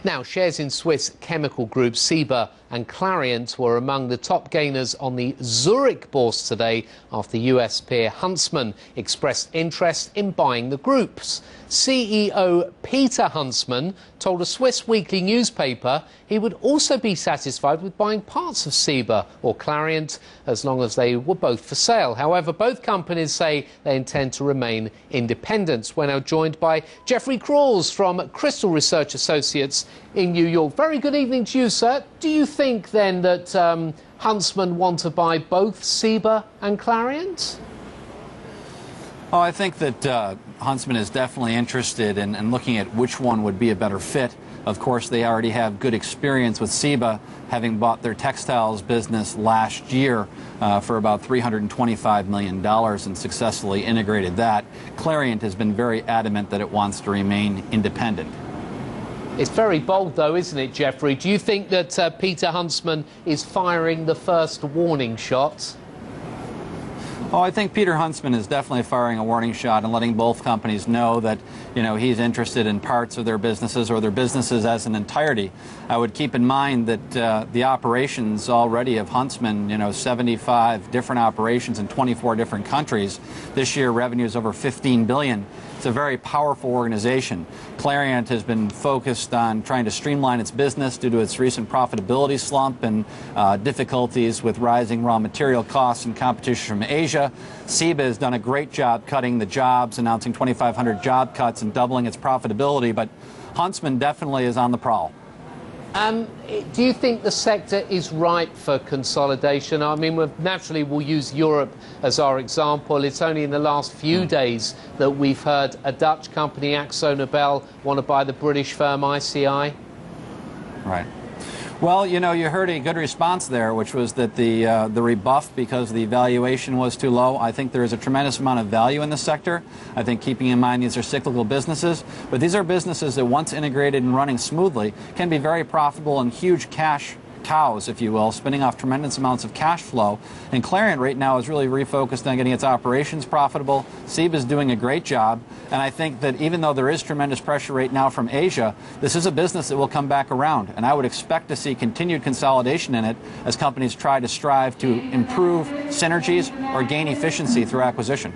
Now, shares in Swiss chemical groups Ciba and Clariant were among the top gainers on the Zurich bourse today after US peer Huntsman expressed interest in buying the groups. CEO Peter Huntsman told a Swiss weekly newspaper he would also be satisfied with buying parts of Ciba or Clariant as long as they were both for sale. However, both companies say they intend to remain independent. We're now joined by Jeffrey Kraws from Crystal Research Associates in New York. Very good evening to you, sir. Do you think then that Huntsman want to buy both Ciba and Clariant? Oh, I think that Huntsman is definitely interested in looking at which one would be a better fit. Of course, they already have good experience with Ciba, having bought their textiles business last year for about $325 million and successfully integrated that. Clariant has been very adamant that it wants to remain independent. It's very bold, though, isn't it, Jeffrey? Do you think that Peter Huntsman is firing the first warning shot? Oh, I think Peter Huntsman is definitely firing a warning shot and letting both companies know that, he's interested in parts of their businesses or their businesses as an entirety. I would keep in mind that the operations already of Huntsman, 75 different operations in 24 different countries. This year, revenue is over $15 billion. It's a very powerful organization. Clariant has been focused on trying to streamline its business due to its recent profitability slump and difficulties with rising raw material costs and competition from Asia. Ciba has done a great job cutting the jobs, announcing 2,500 job cuts and doubling its profitability, but Huntsman definitely is on the prowl. Do you think the sector is ripe for consolidation? I mean, we'll use Europe as our example. It's only in the last few days that we've heard a Dutch company, AkzoNobel, want to buy the British firm ICI. Right. Well, you heard a good response there, which was that the rebuff because the valuation was too low. I think there is a tremendous amount of value in the sector. I think keeping in mind these are cyclical businesses, but these are businesses that once integrated and running smoothly can be very profitable and huge cash cows, if you will, spinning off tremendous amounts of cash flow. And Clariant right now is really refocused on getting its operations profitable. Ciba is doing a great job. And I think that even though there is tremendous pressure right now from Asia, this is a business that will come back around. And I would expect to see continued consolidation in it as companies try to strive to improve synergies or gain efficiency through acquisition.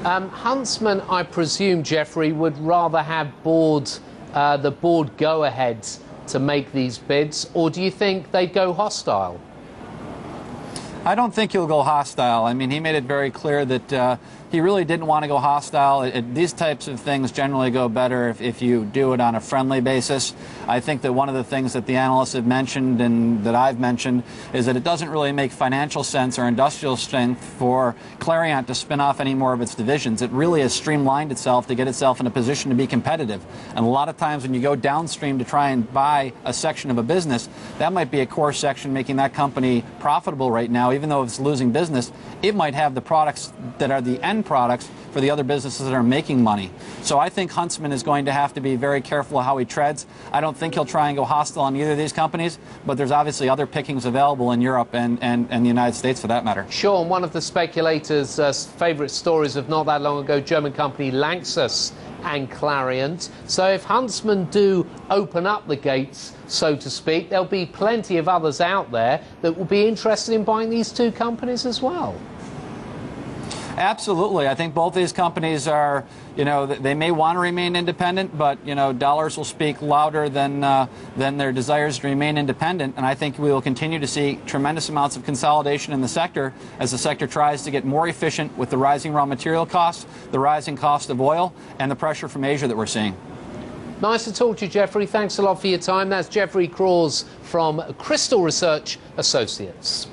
Huntsman, I presume, Jeffrey, would rather have the board go-aheads to make these bids, or do you think they'd go hostile? I don't think he'll go hostile. I mean, he made it very clear that he really didn't want to go hostile. These types of things generally go better if you do it on a friendly basis. I think that one of the things that the analysts have mentioned and that I've mentioned is that it doesn't really make financial sense or industrial strength for Clariant to spin off any more of its divisions. It really has streamlined itself to get itself in a position to be competitive. And a lot of times when you go downstream to try and buy a section of a business, that might be a core section making that company profitable right now. Even though it's losing business, it might have the products that are the end products for the other businesses that are making money. So I think Huntsman is going to have to be very careful how he treads. I don't think he'll try and go hostile on either of these companies, but there's obviously other pickings available in Europe and the United States for that matter. Sure, and one of the speculators' favourite stories of not that long ago, German company Lanxess and Clariant. So if Huntsman do open up the gates, so to speak, there'll be plenty of others out there that will be interested in buying these two companies as well. Absolutely. I think both these companies are, they may want to remain independent, but, dollars will speak louder than their desires to remain independent. And I think we will continue to see tremendous amounts of consolidation in the sector as the sector tries to get more efficient with the rising raw material costs, the rising cost of oil, and the pressure from Asia that we're seeing. Nice to talk to you, Jeffrey. Thanks a lot for your time. That's Jeffrey Kraws from Crystal Research Associates.